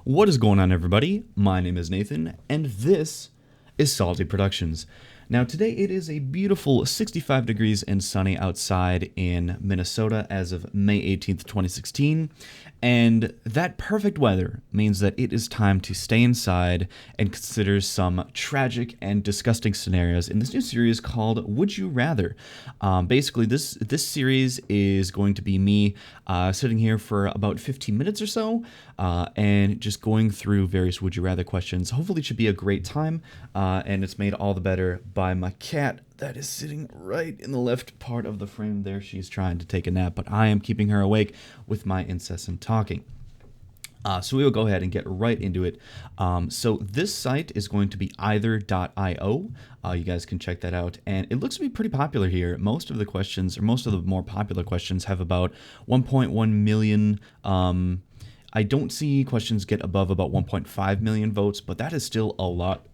What is going on, everybody? My name is Nathan, and this is Salty Productions. Now, today it is a beautiful 65 degrees and sunny outside in Minnesota as of May 18th, 2016, and that perfect weather means that it is time to stay inside and consider some tragic and disgusting scenarios in this new series called Would You Rather. Basically, this series is going to be me sitting here for about 15 minutes or so and just going through various Would You Rather questions. Hopefully it should be a great time, and it's made all the better by my cat that is sitting right in the left part of the frame there. She's trying to take a nap, but I am keeping her awake with my incessant talking. So we will go ahead and get right into it. So this site is going to be either.io. You guys can check that out. And it looks to be pretty popular here. Most of the questions, or most of the more popular questions, have about 1.1 million. I don't see questions get above about 1.5 million votes, but that is still a lot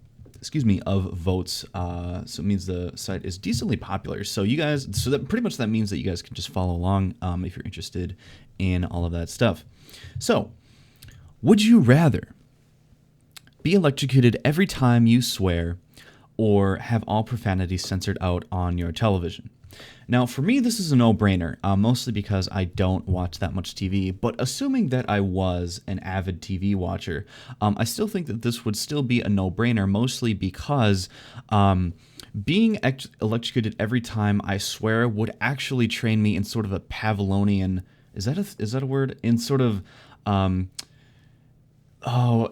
of votes. So it means the site is decently popular. So you guys, so that pretty much that means that you guys can just follow along if you're interested in all of that stuff. So, would you rather be electrocuted every time you swear or have all profanity censored out on your television? Now, for me, this is a no-brainer, mostly because I don't watch that much TV, but assuming that I was an avid TV watcher, I still think that this would still be a no-brainer, mostly because being electrocuted every time I swear would actually train me in sort of a Pavlovian, is that a word? In sort of,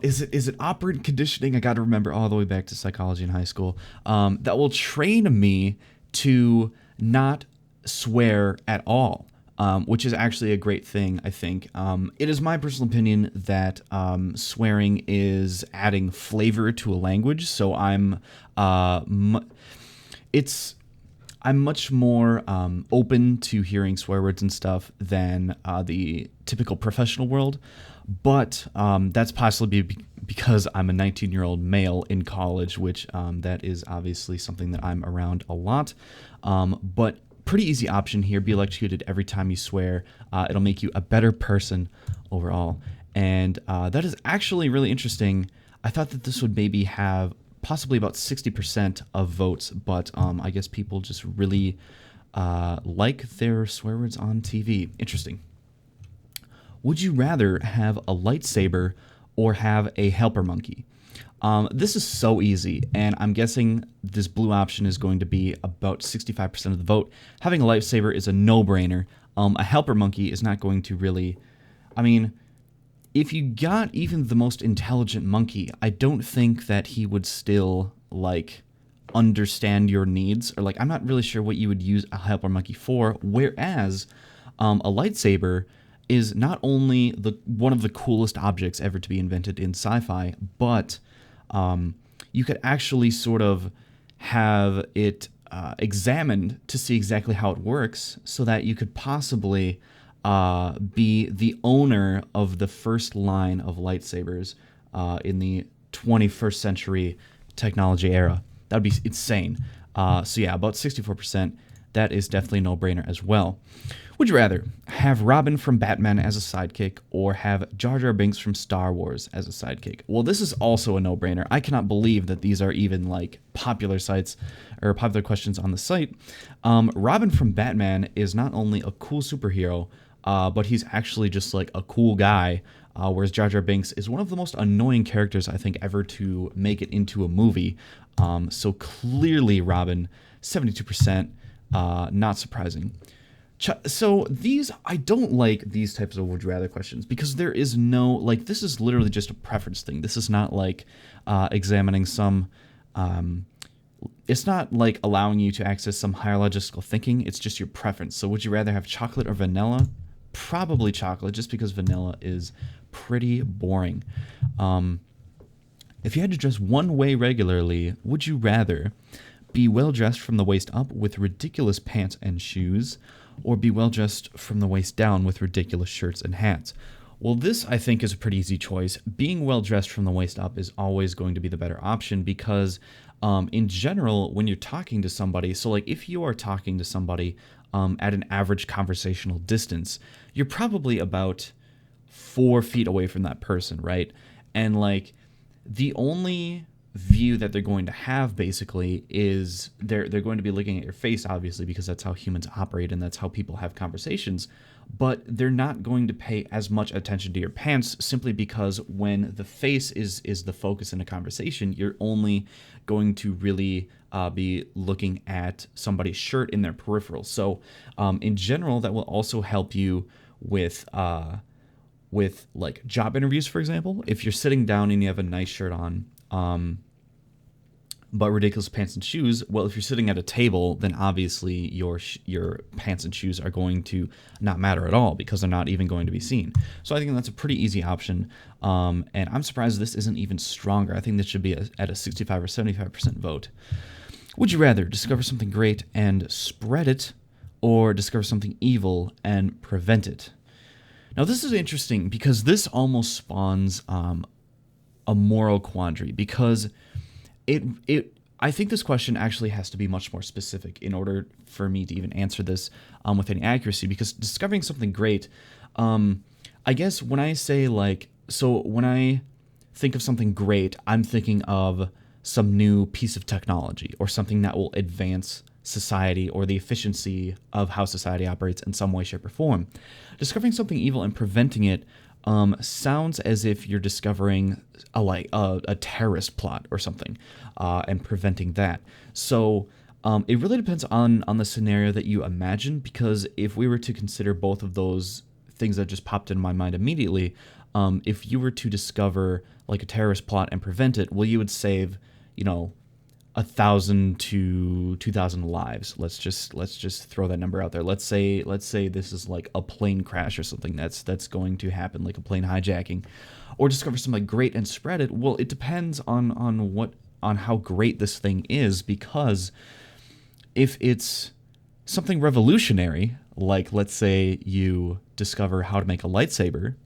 is it operant conditioning? I got to remember all the way back to psychology in high school. That will train me to not swear at all, which is actually a great thing, I think. It is my personal opinion that swearing is adding flavor to a language, so I'm much more open to hearing swear words and stuff than the typical professional world, but that's possibly because I'm a 19-year-old male in college, which that is obviously something that I'm around a lot. But pretty easy option here, be electrocuted every time you swear. It'll make you a better person overall. And that is actually really interesting. I thought that this would maybe have possibly about 60% of votes, but I guess people just really like their swear words on TV. Interesting. Would you rather have a lightsaber or have a helper monkey? This is so easy, and I'm guessing this blue option is going to be about 65% of the vote. Having a lightsaber is a no-brainer. A helper monkey is not going to really... I mean, if you got even the most intelligent monkey, I don't think that he would still, understand your needs. Or, I'm not really sure what you would use a helper monkey for, whereas a lightsaber is not only one of the coolest objects ever to be invented in sci-fi, but you could actually sort of have it examined to see exactly how it works, so that you could possibly be the owner of the first line of lightsabers in the 21st century technology era. That would be insane. So yeah, about 64%. That is definitely a no-brainer as well. Would you rather have Robin from Batman as a sidekick or have Jar Jar Binks from Star Wars as a sidekick? Well, this is also a no-brainer. I cannot believe that these are even popular sites or popular questions on the site. Robin from Batman is not only a cool superhero, but he's actually just a cool guy. Whereas Jar Jar Binks is one of the most annoying characters I think ever to make it into a movie. So clearly Robin, 72%, not surprising. So I don't like these types of would you rather questions because there is no, this is literally just a preference thing. This is not examining some, it's not allowing you to access some higher logical thinking. It's just your preference. So would you rather have chocolate or vanilla? Probably chocolate, just because vanilla is pretty boring. If you had to dress one way regularly, would you rather be well-dressed from the waist up with ridiculous pants and shoes, or be well-dressed from the waist down with ridiculous shirts and hats? Well, this, I think, is a pretty easy choice. Being well-dressed from the waist up is always going to be the better option because, in general, when you're talking to somebody, so, if you are talking to somebody at an average conversational distance, you're probably about 4 feet away from that person, right? And like the only view that they're going to have basically is they're going to be looking at your face, obviously, because that's how humans operate and that's how people have conversations. But they're not going to pay as much attention to your pants, simply because when the face is the focus in a conversation, you're only going to really be looking at somebody's shirt in their peripheral. So in general, that will also help you with like job interviews, for example. If you're sitting down and you have a nice shirt on, but ridiculous pants and shoes, well, if you're sitting at a table, then obviously your pants and shoes are going to not matter at all, because they're not even going to be seen. So I think that's a pretty easy option, and I'm surprised this isn't even stronger. I think this should be at a 65 or 75% vote. Would you rather discover something great and spread it, or discover something evil and prevent it? Now, this is interesting because this almost spawns a moral quandary, because I think this question actually has to be much more specific in order for me to even answer this with any accuracy, because discovering something great, I guess when I say when I think of something great, I'm thinking of some new piece of technology or something that will advance society or the efficiency of how society operates in some way, shape, or form. Discovering something evil and preventing it sounds as if you're discovering a terrorist plot or something and preventing that. So it really depends on the scenario that you imagine, because if we were to consider both of those things that just popped in my mind immediately, if you were to discover like a terrorist plot and prevent it, well, you would save 1,000 to 2,000 lives. Let's just throw that number out there. Let's say this is like a plane crash or something that's going to happen, like a plane hijacking, or discover something great and spread it. Well, it depends on how great this thing is, because if it's something revolutionary, like let's say you discover how to make a lightsaber,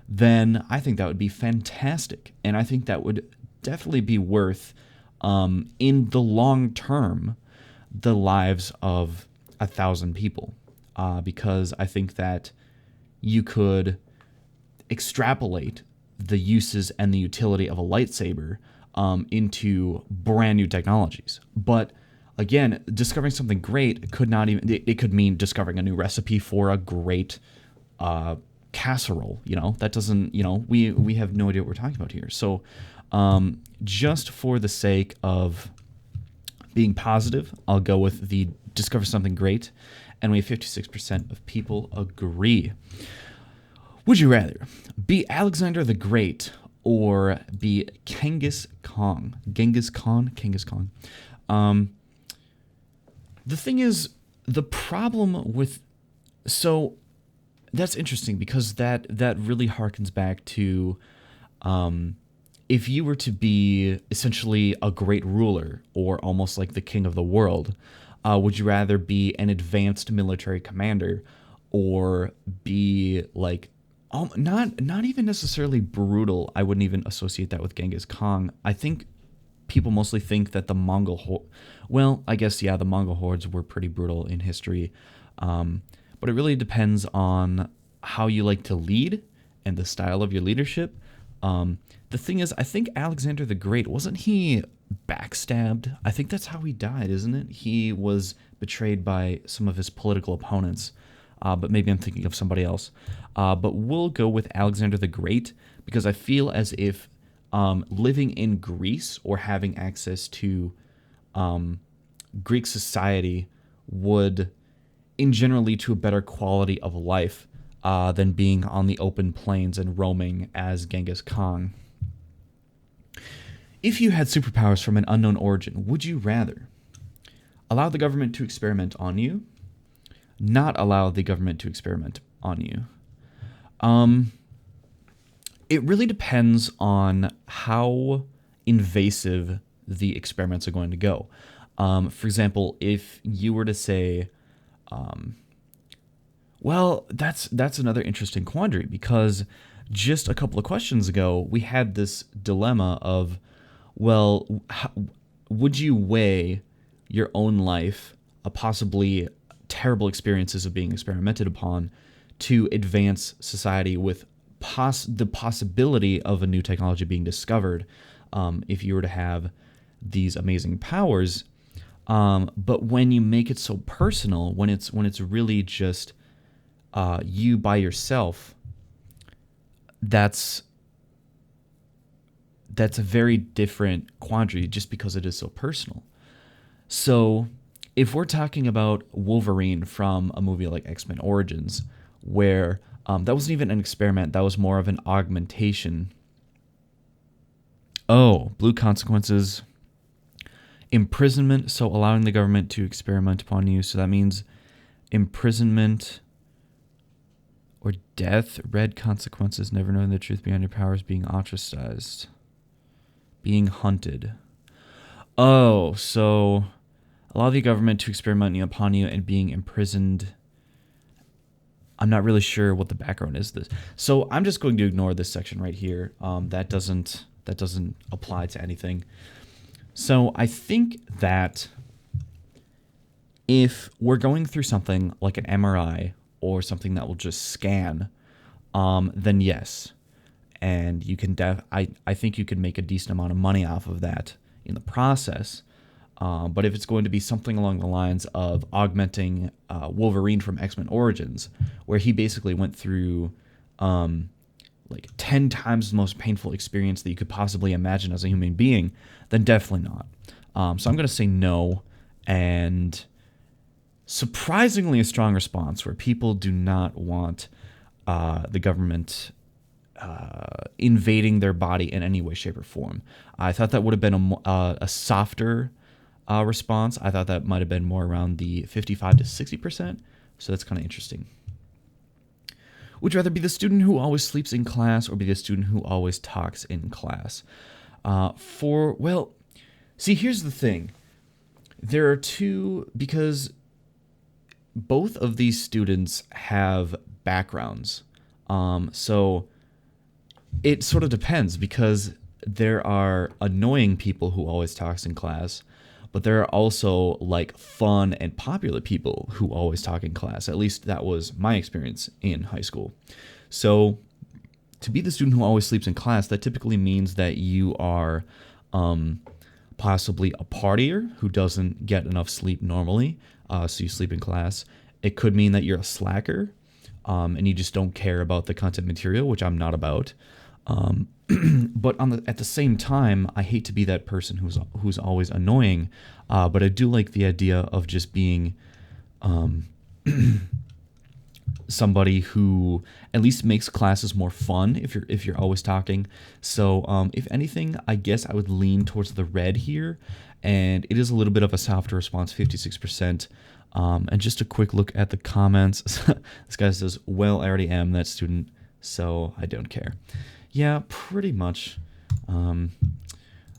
then I think that would be fantastic, and I think that would definitely be worth in the long term, the lives of 1,000 people, because I think that you could extrapolate the uses and the utility of a lightsaber into brand new technologies. But again, discovering something great could not even, it could mean discovering a new recipe for a great casserole. That doesn't, we have no idea what we're talking about here. So just for the sake of being positive, I'll go with the discover something great, and we have 56% of people agree. Would you rather be Alexander the Great or be Genghis Khan? Genghis Khan? The thing is, the problem with... So, that's interesting, because that really harkens back to... if you were to be essentially a great ruler, or almost like the king of the world, would you rather be an advanced military commander, or be like not even necessarily brutal? I wouldn't even associate that with Genghis Khan. I think people mostly think that the Mongol the Mongol hordes were pretty brutal in history, but it really depends on how you like to lead and the style of your leadership. The thing is, I think Alexander the Great, wasn't he backstabbed? I think that's how he died, isn't it? He was betrayed by some of his political opponents, but maybe I'm thinking of somebody else. But we'll go with Alexander the Great, because I feel as if living in Greece or having access to Greek society would, in general, lead to a better quality of life than being on the open plains and roaming as Genghis Khan. If you had superpowers from an unknown origin, would you rather allow the government to experiment on you, not allow the government to experiment on you? It really depends on how invasive the experiments are going to go. For example, if you were to say, that's another interesting quandary, because just a couple of questions ago, we had this dilemma of, would you weigh your own life, possibly terrible experiences of being experimented upon, to advance society with the possibility of a new technology being discovered, if you were to have these amazing powers. But when you make it so personal, when it's really just you by yourself, that's a very different quandary, just because it is so personal. So if we're talking about Wolverine from a movie like X-Men Origins, where that wasn't even an experiment, that was more of an augmentation. Oh, blue consequences. Imprisonment, so allowing the government to experiment upon you. So that means imprisonment or death. Red consequences, never knowing the truth behind your powers, being ostracized, being hunted. Oh, so allow the government to experiment upon you and being imprisoned. I'm not really sure what the background is this. So I'm just going to ignore this section right here. That doesn't apply to anything. So I think that if we're going through something like an MRI or something that will just scan, then yes. And you can I think you can make a decent amount of money off of that in the process. But if it's going to be something along the lines of augmenting Wolverine from X-Men Origins, where he basically went through like 10 times the most painful experience that you could possibly imagine as a human being, then definitely not. So I'm going to say no. And surprisingly a strong response, where people do not want the government invading their body in any way, shape, or form. I thought that would have been a softer response. I thought that might have been more around the 55 to 60%. So that's kind of interesting. Would you rather be the student who always sleeps in class or be the student who always talks in class? See, here's the thing. There are two, because both of these students have backgrounds. So it sort of depends, because there are annoying people who always talks in class, but there are also like fun and popular people who always talk in class. At least that was my experience in high school. So to be the student who always sleeps in class, that typically means that you are possibly a partier who doesn't get enough sleep normally, so you sleep in class. It could mean that you're a slacker, and you just don't care about the content material, which I'm not about. But at the same time, I hate to be that person who's always annoying, but I do like the idea of just being somebody who at least makes classes more fun if you're always talking. So if anything, I guess I would lean towards the red here, and it is a little bit of a softer response, 56%. And just a quick look at the comments. This guy says, well, I already am that student, so I don't care. Yeah, pretty much.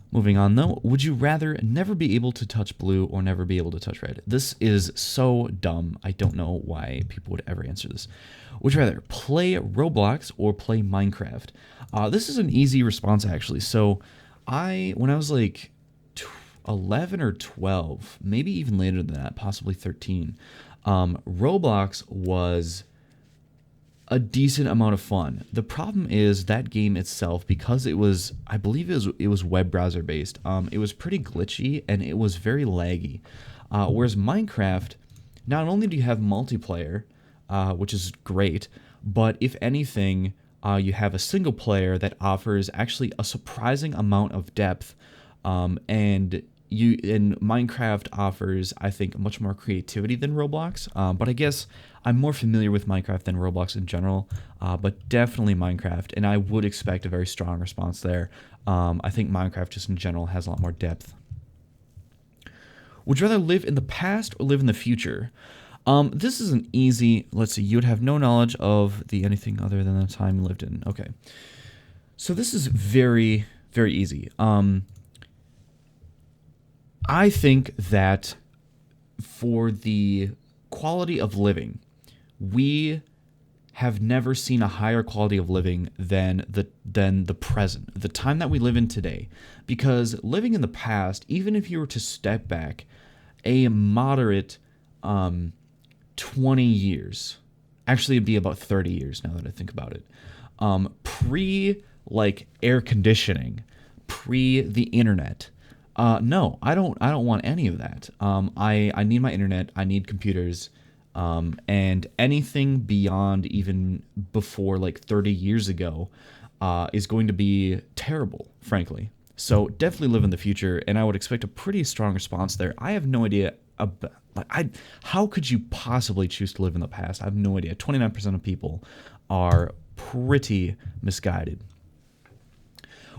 Moving on, though. Would you rather never be able to touch blue or never be able to touch red? This is so dumb. I don't know why people would ever answer this. Would you rather play Roblox or play Minecraft? This is an easy response, actually. So when I was like 11 or 12, maybe even later than that, possibly 13, Roblox was a decent amount of fun. The problem is that game itself, because I believe it was web browser based, it was pretty glitchy and it was very laggy. Whereas Minecraft, not only do you have multiplayer, which is great, but if anything, you have a single player that offers actually a surprising amount of depth, and Minecraft offers, I think, much more creativity than Roblox. But I guess I'm more familiar with Minecraft than Roblox in general. But definitely Minecraft, and I would expect a very strong response there. I think Minecraft just in general has a lot more depth. Would you rather live in the past or live in the future? This is an easy. Let's see. You would have no knowledge of anything other than the time you lived in. Okay. So this is very, very easy. I think that for the quality of living, we have never seen a higher quality of living than the present, the time that we live in today. Because living in the past, even if you were to step back a moderate 20 years, actually it'd be about 30 years now that I think about it, pre like air conditioning, pre the internet. No, I don't want any of that. I need my internet. I need computers. And anything beyond even before like 30 years ago is going to be terrible, frankly. So definitely live in the future, and I would expect a pretty strong response there. I have no idea about, how could you possibly choose to live in the past? I have no idea. 29% of people are pretty misguided.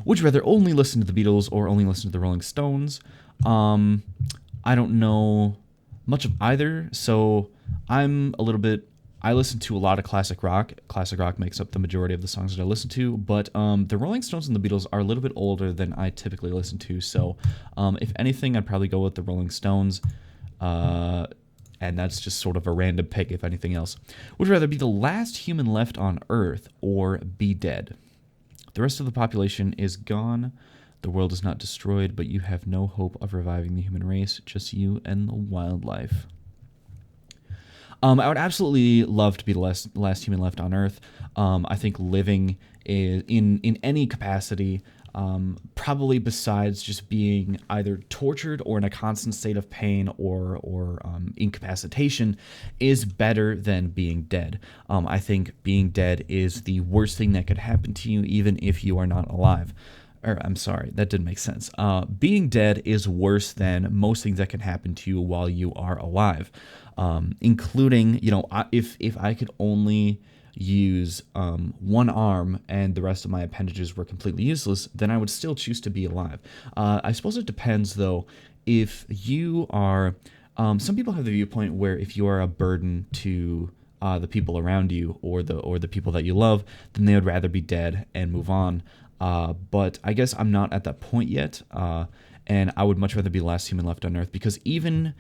Would you rather only listen to the Beatles or only listen to the Rolling Stones? I don't know much of either, so I'm a little bit. I listen to a lot of classic rock. Classic rock makes up the majority of the songs that I listen to, but the Rolling Stones and the Beatles are a little bit older than I typically listen to, so if anything, I'd probably go with the Rolling Stones, and that's just sort of a random pick, if anything else. Would you rather be the last human left on Earth or be dead? The rest of the population is gone. The world is not destroyed, but you have no hope of reviving the human race, just you and the wildlife. I would absolutely love to be the last human left on Earth. I think living in any capacity, probably besides just being either tortured or in a constant state of pain or incapacitation, is better than being dead. I think being dead is the worst thing that could happen to you, even if you are not alive. Or I'm sorry, that didn't make sense. Being dead is worse than most things that can happen to you while you are alive, including, if I could only use one arm and the rest of my appendages were completely useless, then I would still choose to be alive. I suppose it depends, though, if you are. Some people have the viewpoint where if you are a burden to the people around you or the people that you love, then they would rather be dead and move on. But I guess I'm not at that point yet, and I would much rather be the last human left on Earth, because even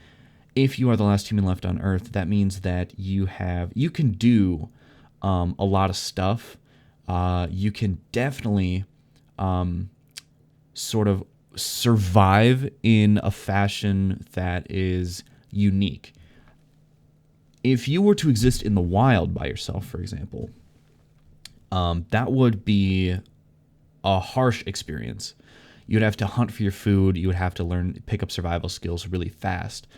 if you are the last human left on Earth, that means that you can do a lot of stuff. You can definitely sort of survive in a fashion that is unique. If you were to exist in the wild by yourself, for example, that would be a harsh experience. You'd have to hunt for your food. You would have to pick up survival skills really fast.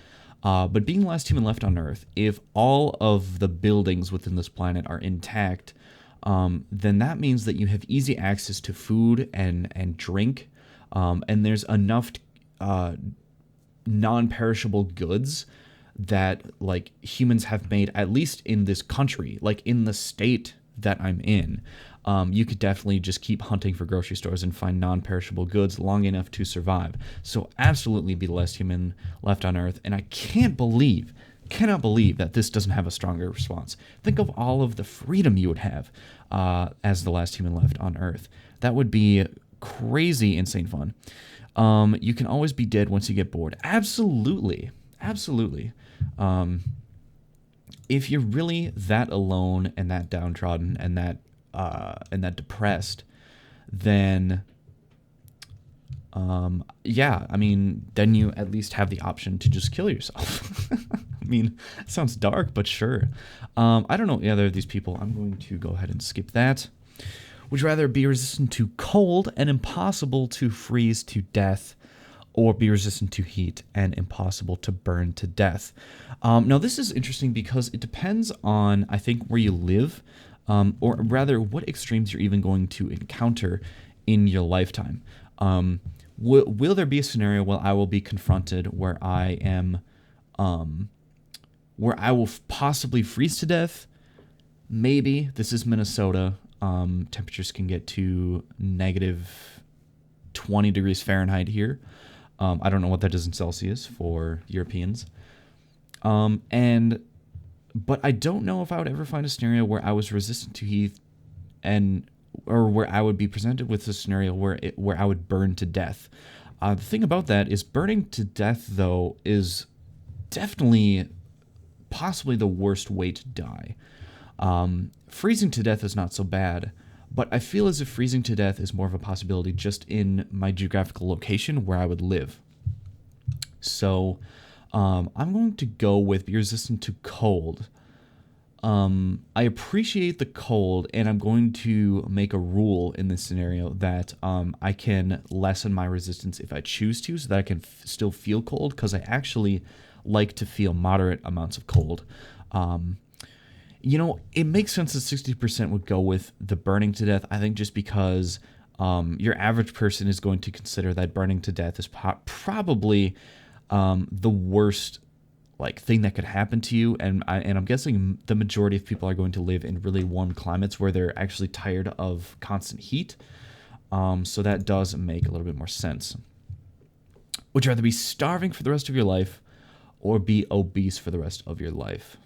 But being the last human left on Earth, if all of the buildings within this planet are intact, then that means that you have easy access to food and drink, and there's enough non-perishable goods that like humans have made, at least in this country, like in the state that I'm in. You could definitely just keep hunting for grocery stores and find non-perishable goods long enough to survive. So absolutely be the last human left on Earth. And I cannot believe that this doesn't have a stronger response. Think of all of the freedom you would have as the last human left on Earth. That would be crazy, insane fun. You can always be dead once you get bored. Absolutely. If you're really that alone and that downtrodden and that depressed, then then you at least have the option to just kill yourself. I mean, it sounds dark, but sure. I don't know either of these people. I'm going to go ahead and skip that. Would you rather be resistant to cold and impossible to freeze to death, or be resistant to heat and impossible to burn to death? Now, this is interesting because it depends on, I think, where you live, or rather, what extremes you're even going to encounter in your lifetime. Will there be a scenario where I will be confronted where where I will possibly freeze to death? Maybe. This is Minnesota. Temperatures can get to negative 20 degrees Fahrenheit here. I don't know what that is in Celsius for Europeans. But I don't know if I would ever find a scenario where I was resistant to heat or where I would be presented with a scenario where I would burn to death. The thing about that is burning to death, though, is definitely possibly the worst way to die. Freezing to death is not so bad, but I feel as if freezing to death is more of a possibility just in my geographical location where I would live. So I'm going to go with be resistant to cold. I appreciate the cold, and I'm going to make a rule in this scenario that I can lessen my resistance if I choose to, so that I can still feel cold, because I actually like to feel moderate amounts of cold. Um, it makes sense that 60% would go with the burning to death. I think just because your average person is going to consider that burning to death is probably the worst thing that could happen to you, and I'm guessing the majority of people are going to live in really warm climates where they're actually tired of constant heat. So that does make a little bit more sense. Would you rather be starving for the rest of your life or be obese for the rest of your life?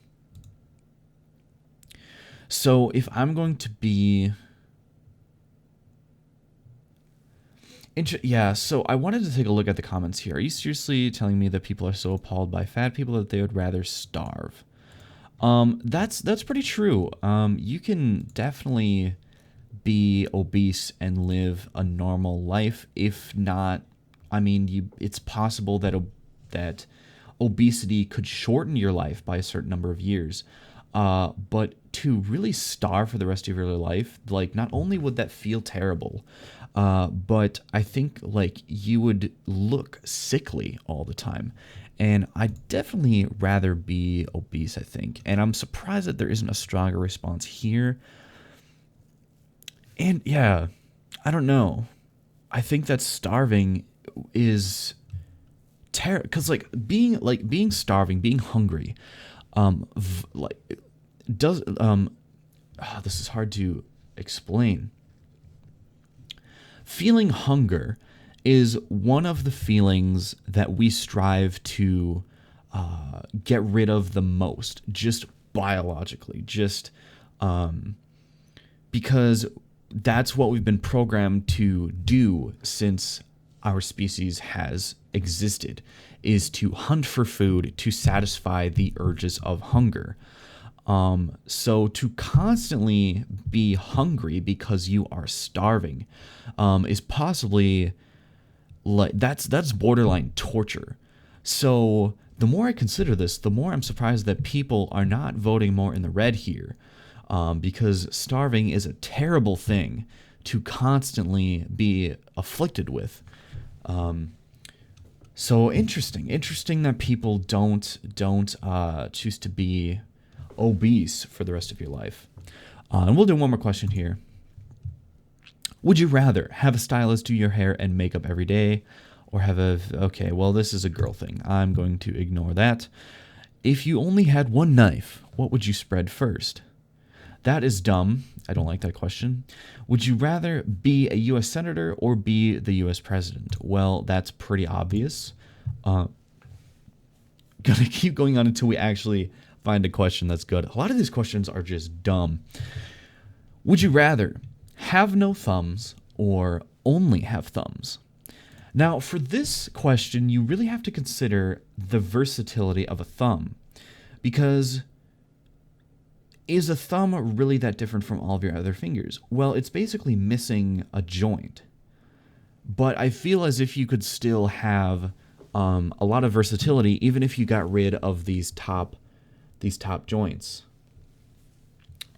So if I'm going to be yeah, so I wanted to take a look at the comments here. Are you seriously telling me that people are so appalled by fat people that they would rather starve? That's pretty true. You can definitely be obese and live a normal life. If not, I mean, it's possible that obesity could shorten your life by a certain number of years. But to really starve for the rest of your life, not only would that feel terrible, but I think you would look sickly all the time. And I'd definitely rather be obese, I think. And I'm surprised that there isn't a stronger response here. And yeah, I don't know. I think that starving is terrible, because being starving, being hungry, does this is hard to explain. Feeling hunger is one of the feelings that we strive to get rid of the most, just biologically, just because that's what we've been programmed to do since our species has existed, is to hunt for food to satisfy the urges of hunger. So to constantly be hungry because you are starving is possibly that's borderline torture. So the more I consider this, the more I'm surprised that people are not voting more in the red here, because starving is a terrible thing to constantly be afflicted with. So interesting that people don't choose to be obese for the rest of your life. And we'll do one more question here. Would you rather have a stylist do your hair and makeup every day, or okay, well, this is a girl thing. I'm going to ignore that. If you only had one knife, what would you spread first? That is dumb. I don't like that question. Would you rather be a U.S. Senator or be the U.S. President? Well, that's pretty obvious. Gonna keep going on until we actually find a question that's good. A lot of these questions are just dumb. Would you rather have no thumbs or only have thumbs? Now, for this question, you really have to consider the versatility of a thumb, because is a thumb really that different from all of your other fingers? Well, it's basically missing a joint. But I feel as if you could still have a lot of versatility even if you got rid of these top joints.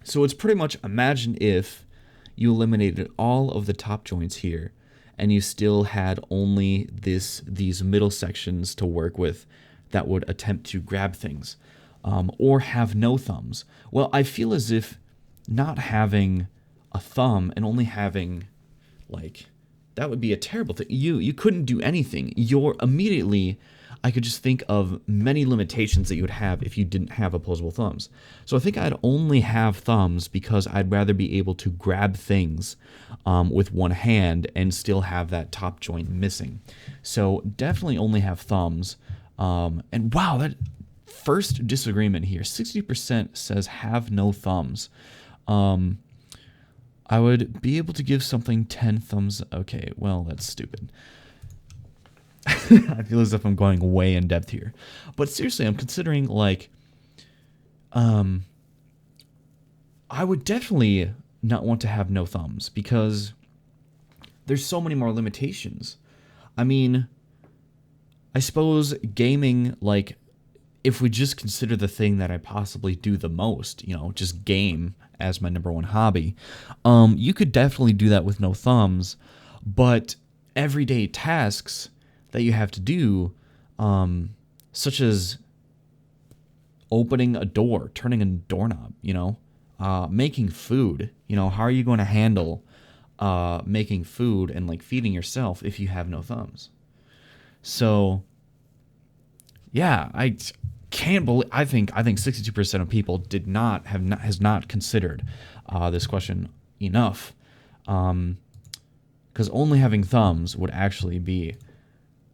So it's pretty much, imagine if you eliminated all of the top joints here and you still had only these middle sections to work with that would attempt to grab things, or have no thumbs. Well, I feel as if not having a thumb and only having that would be a terrible thing. You couldn't do anything. I could just think of many limitations that you would have if you didn't have opposable thumbs. So I think I'd only have thumbs because I'd rather be able to grab things with one hand and still have that top joint missing. So definitely only have thumbs. And wow, that first disagreement here, 60% says have no thumbs. I would be able to give something 10 thumbs. Okay, well, that's stupid. I feel as if I'm going way in depth here. But seriously, I'm considering I would definitely not want to have no thumbs because there's so many more limitations. I mean, I suppose gaming, if we just consider the thing that I possibly do the most, just game as my number one hobby, you could definitely do that with no thumbs. But everyday tasks that you have to do, such as opening a door, turning a doorknob, making food, how are you going to handle making food and like feeding yourself if you have no thumbs? So yeah, I can't believe, I think 62% of people has not considered this question enough, because only having thumbs would actually be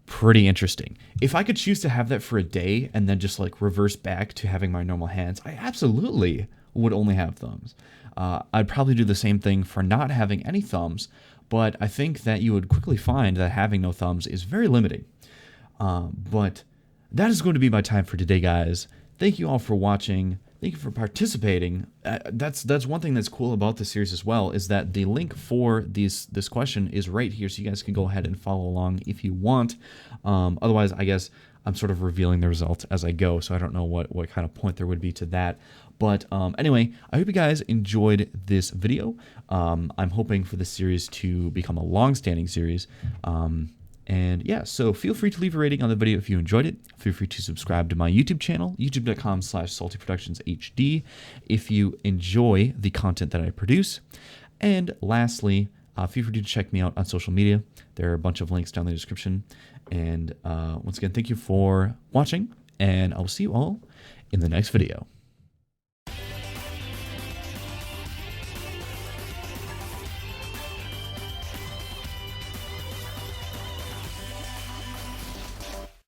pretty interesting. If I could choose to have that for a day and then just like reverse back to having my normal hands, I absolutely would only have thumbs. I'd probably do the same thing for not having any thumbs, but I think that you would quickly find that having no thumbs is very limiting. But that is going to be my time for today, guys. Thank you all for watching. Thank you for participating. That's one thing that's cool about this series as well, is that the link for this question is right here, so you guys can go ahead and follow along if you want. Otherwise, I guess I'm sort of revealing the results as I go, so I don't know what kind of point there would be to that. But anyway, I hope you guys enjoyed this video. I'm hoping for this series to become a long-standing series. And yeah, so feel free to leave a rating on the video if you enjoyed it. Feel free to subscribe to my YouTube channel, youtube.com/saltyproductionshd, if you enjoy the content that I produce. And lastly, feel free to check me out on social media. There are a bunch of links down in the description. And once again, thank you for watching, and I will see you all in the next video.